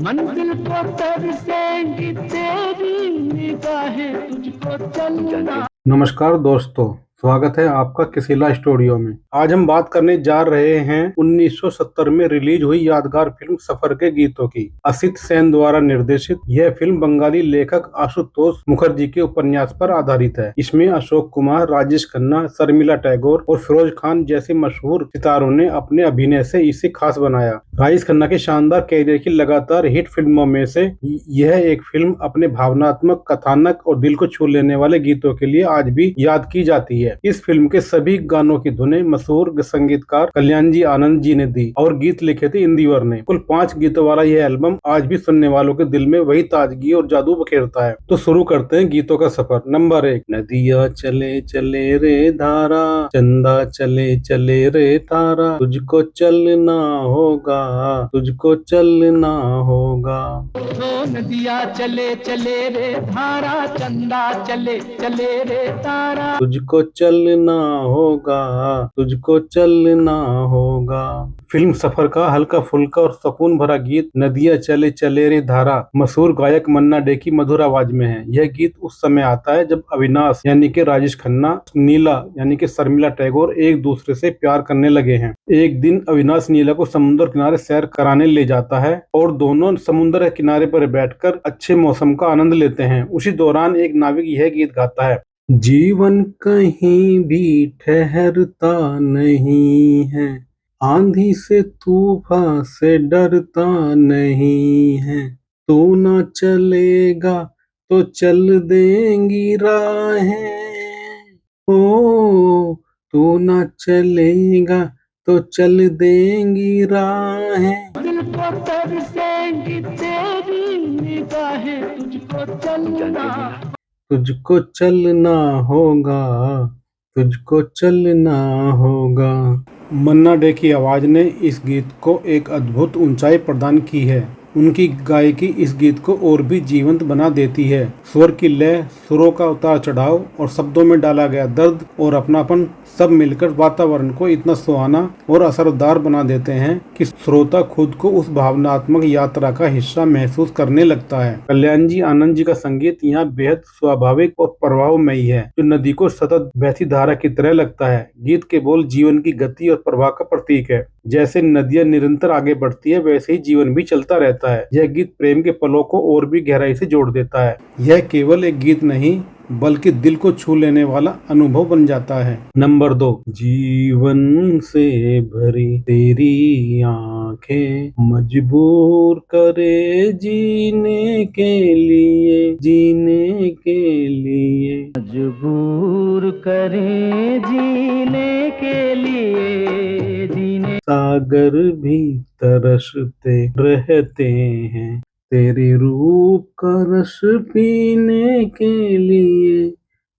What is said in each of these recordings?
मंजिल को तरसेंगी तेरी निगाहें, तुझको चलना। नमस्कार दोस्तों, स्वागत है आपका किसिला स्टूडियो में। आज हम बात करने जा रहे हैं 1970 में रिलीज हुई यादगार फिल्म सफर के गीतों की। असित सेन द्वारा निर्देशित यह फिल्म बंगाली लेखक आशुतोष मुखर्जी के उपन्यास पर आधारित है। इसमें अशोक कुमार, राजेश खन्ना, शर्मिला टैगोर और फिरोज खान जैसे मशहूर सितारों ने अपने अभिनय से इसे खास बनाया। राजेश खन्ना के शानदार कैरियर की लगातार हिट फिल्मों में से यह एक फिल्म अपने भावनात्मक कथानक और दिल को छू लेने वाले गीतों के लिए आज भी याद की जाती है। इस फिल्म के सभी गानों की धुनें मशहूर संगीतकार कल्याण जी आनंद जी ने दी और गीत लिखे थे इंदिवर ने। कुल 5 गीतों वाला यह एल्बम आज भी सुनने वालों के दिल में वही ताजगी और जादू बखेरता है। तो शुरू करते हैं गीतों का सफर। नंबर 1, नदिया चले चले रे धारा, चंदा चले चले रे तारा, तुझको चलना होगा, तुझको चलना होगा। नदिया चले चले रे धारा, चंदा चले चले रे तारा, तुझको चलना होगा, तुझको चलना होगा। फिल्म सफर का हल्का फुल्का और सुकून भरा गीत नदिया चले चले रे धारा मशहूर गायक मन्ना डे की मधुर आवाज में है। यह गीत उस समय आता है जब अविनाश यानी कि राजेश खन्ना, नीला यानी कि शर्मिला टैगोर एक दूसरे से प्यार करने लगे हैं। एक दिन अविनाश नीला को समुद्र किनारे सैर कराने ले जाता है और दोनों समुद्र के किनारे पर बैठकर अच्छे मौसम का आनंद लेते हैं। उसी दौरान एक नाविक यह गीत गाता है, जीवन कहीं भी ठहरता नहीं है, आंधी से तूफान से डरता नहीं है, तू ना चलेगा तो चल देंगी राहें, ओ तू ना चलेगा तो चल देंगी राहें, दिल को तरसेंगी तेरी निगाहें, तुझको चलना, तुझको चलना होगा, तुझको चलना होगा। मन्ना डे की आवाज ने इस गीत को एक अद्भुत ऊंचाई प्रदान की है। उनकी गायकी इस गीत को और भी जीवंत बना देती है। स्वर की लय, सुरों का उतार चढ़ाव और शब्दों में डाला गया दर्द और अपनापन सब मिलकर वातावरण को इतना सुहाना और असरदार बना देते हैं कि श्रोता खुद को उस भावनात्मक यात्रा का हिस्सा महसूस करने लगता है। कल्याण जी आनंद जी का संगीत यहाँ बेहद स्वाभाविक और प्रभावमयी है, जो नदी को सतत बहती धारा की तरह लगता है। गीत के बोल जीवन की गति और प्रवाह का प्रतीक है। जैसे नदियां निरंतर आगे बढ़ती है, वैसे ही जीवन भी चलता रहता है। यह गीत प्रेम के पलों को और भी गहराई से जोड़ देता है। यह केवल एक गीत नहीं बल्कि दिल को छू लेने वाला अनुभव बन जाता है। नंबर 2, जीवन से भरी तेरी आंखें मजबूर करे जीने के लिए, जीने के लिए, मजबूर करे जीने के लिए, जीने। सागर भी तरसते रहते हैं तेरे रूप का रस पीने के लिए,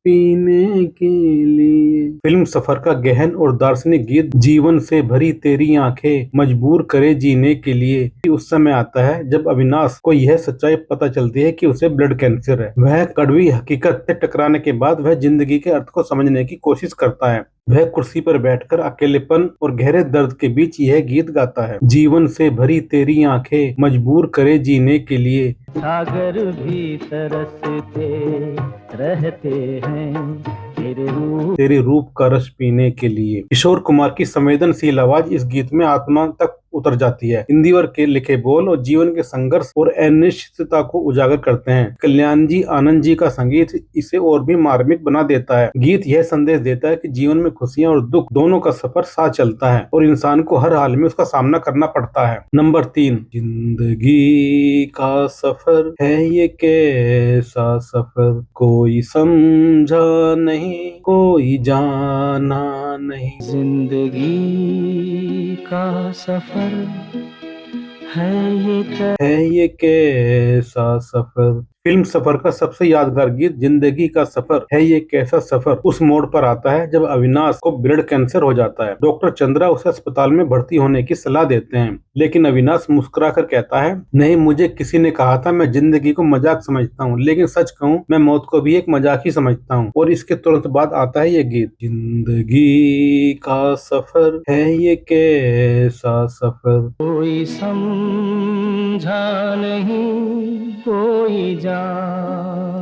पीने के लिए। फिल्म सफर का गहन और दार्शनिक गीत जीवन से भरी तेरी आंखें मजबूर करे जीने के लिए उस समय आता है जब अविनाश को यह सच्चाई पता चलती है कि उसे ब्लड कैंसर है। वह कड़वी हकीकत से टकराने के बाद वह जिंदगी के अर्थ को समझने की कोशिश करता है। वह कुर्सी पर बैठकर अकेलेपन और गहरे दर्द के बीच यह गीत गाता है, जीवन से भरी तेरी आंखें मजबूर करे जीने के लिए, सागर भी तरसते रहते हैं तेरे रूप का रस पीने के लिए। किशोर कुमार की संवेदनशील आवाज इस गीत में आत्मा तक उतर जाती है। इंदिवर के लिखे बोल और जीवन के संघर्ष और अनिश्चितता को उजागर करते हैं। कल्याण जी आनंद जी का संगीत इसे और भी मार्मिक बना देता है। गीत यह संदेश देता है कि जीवन में खुशियां और दुख दोनों का सफर साथ चलता है और इंसान को हर हाल में उसका सामना करना पड़ता है। नंबर 3, जिंदगी का सफर है ये कैसा सफर, कोई समझा नहीं, कोई जाना नहीं, जिंदगी का सफर है ये कैसा सफर। फिल्म सफर का सबसे यादगार गीत जिंदगी का सफर है ये कैसा सफर उस मोड़ पर आता है जब अविनाश को ब्लड कैंसर हो जाता है। डॉक्टर चंद्रा उसे अस्पताल में भर्ती होने की सलाह देते हैं, लेकिन अविनाश मुस्कुराकर कहता है, नहीं, मुझे किसी ने कहा था मैं जिंदगी को मजाक समझता हूँ, लेकिन सच कहूँ मैं मौत को भी एक मजाक ही समझता हूँ। और इसके तुरंत बाद आता है ये गीत, जिंदगी का सफर है ये कैसा सफर, कोई समझा नहीं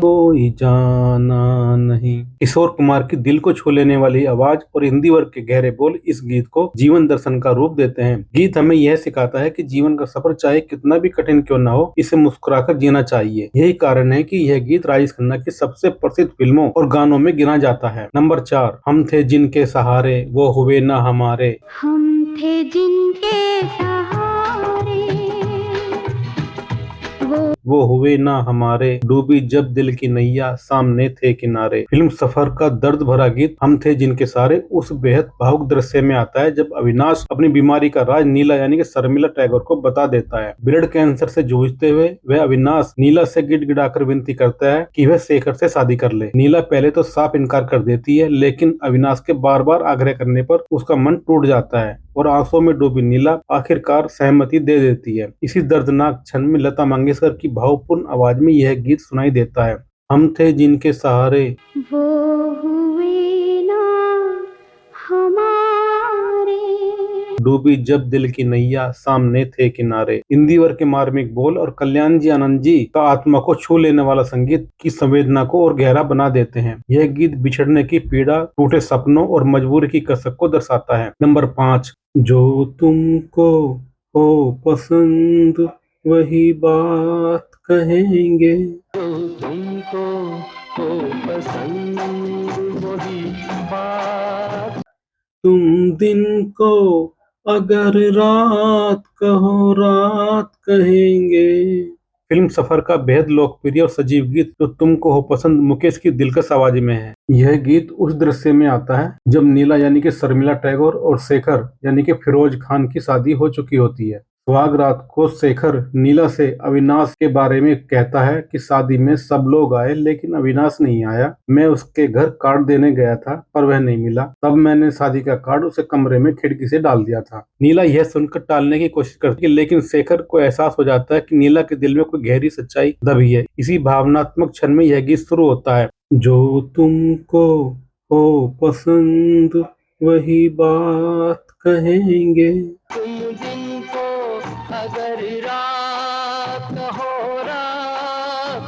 कोई जाना नहीं। किशोर कुमार की दिल को छू लेने वाली आवाज और हिंदी वर्ग के गहरे बोल इस गीत को जीवन दर्शन का रूप देते हैं। गीत हमें यह सिखाता है कि जीवन का सफर चाहे कितना भी कठिन क्यों ना हो, इसे मुस्कुराकर जीना चाहिए। यही कारण है कि यह गीत राजेश खन्ना की सबसे प्रसिद्ध फिल्मों और गानों में गिना जाता है। नंबर 4, हम थे जिनके सहारे वो हुए ना हमारे। हम थे जिनके सहारे वो हुए ना हमारे, डूबी जब दिल की नैया सामने थे किनारे। फिल्म सफर का दर्द भरा गीत हम थे जिनके सहारे उस बेहद भावुक दृश्य में आता है जब अविनाश अपनी बीमारी का राज नीला यानी कि शर्मिला टैगोर को बता देता है। ब्लड कैंसर से जूझते हुए वह अविनाश नीला से गिड़गिड़ाकर विनती करता है कि वह शेखर से शादी कर ले। नीला पहले तो साफ इनकार कर देती है, लेकिन अविनाश के बार बार आग्रह करने पर उसका मन टूट जाता है और आंसुओं में डूबी नीला आखिरकार सहमति दे देती है। इसी दर्दनाक क्षण में लता मंगेशकर की भावपूर्ण आवाज में यह गीत सुनाई देता है। हम थे जिनके सहारे वो हुए ना हमारे, डूबी जब दिल की नैया सामने थे किनारे। हिंदी वर्ग के मार्मिक बोल और कल्याण जी आनंद जी का आत्मा को छू लेने वाला संगीत की संवेदना को और गहरा बना देते हैं। यह गीत बिछड़ने की पीड़ा, टूटे सपनों और मजबूरी की कसक को दर्शाता है। नंबर 5, जो तुमको हो पसंद वही बात कहेंगे। तुमको हो पसंद वही बात, तुम दिन को अगर रात कहो रात कहेंगे। फिल्म सफर का बेहद लोकप्रिय और सजीव गीत जो तुमको हो पसंद मुकेश की दिलकश आवाज में है। यह गीत उस दृश्य में आता है जब नीला यानी कि शर्मिला टैगोर और शेखर यानी कि फिरोज खान की शादी हो चुकी होती है। सुहाग रात को शेखर नीला से अविनाश के बारे में कहता है कि शादी में सब लोग आए लेकिन अविनाश नहीं आया। मैं उसके घर कार्ड देने गया था पर वह नहीं मिला। तब मैंने शादी का कार्ड उसे कमरे में खिड़की से डाल दिया था। नीला यह सुनकर टालने की कोशिश करती है, लेकिन शेखर को एहसास हो जाता है कि नीला के दिल में कोई गहरी सच्चाई दबी है। इसी भावनात्मक क्षण में यह गीत शुरू होता है। जो तुमको हो पसंद वही बात कहेंगे।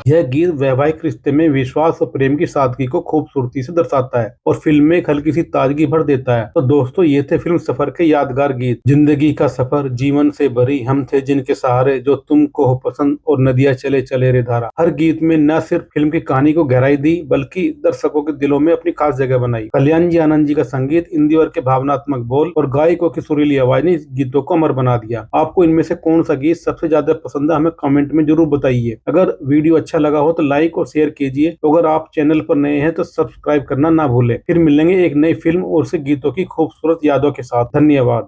यह गीत वैवाहिक रिश्ते में विश्वास और प्रेम की सादगी को खूबसूरती से दर्शाता है और फिल्म में एक हल्की सी ताजगी भर देता है। तो दोस्तों, ये थे फिल्म सफर के यादगार गीत। जिंदगी का सफर जीवन से भरी, हम थे जिनके सहारे, जो तुमको हो पसंद और नदियां चले चले रे धारा। हर गीत में न सिर्फ फिल्म की कहानी को गहराई दी बल्कि दर्शकों के दिलों में अपनी खास जगह बनाई। कल्याण जी आनंद जी का संगीत, हिंदी वर्ग के भावनात्मक बोल और गायकों की सुरीली आवाज ने इस गीतों को अमर बना दिया। आपको इनमें से कौन सा गीत सबसे ज्यादा पसंद है, हमें कमेंट में जरूर बताइए। अगर वीडियो अच्छा लगा हो तो लाइक और शेयर कीजिए। अगर आप चैनल पर नए हैं तो सब्सक्राइब करना ना भूलें। फिर मिलेंगे एक नई फिल्म और से गीतों की खूबसूरत यादों के साथ। धन्यवाद।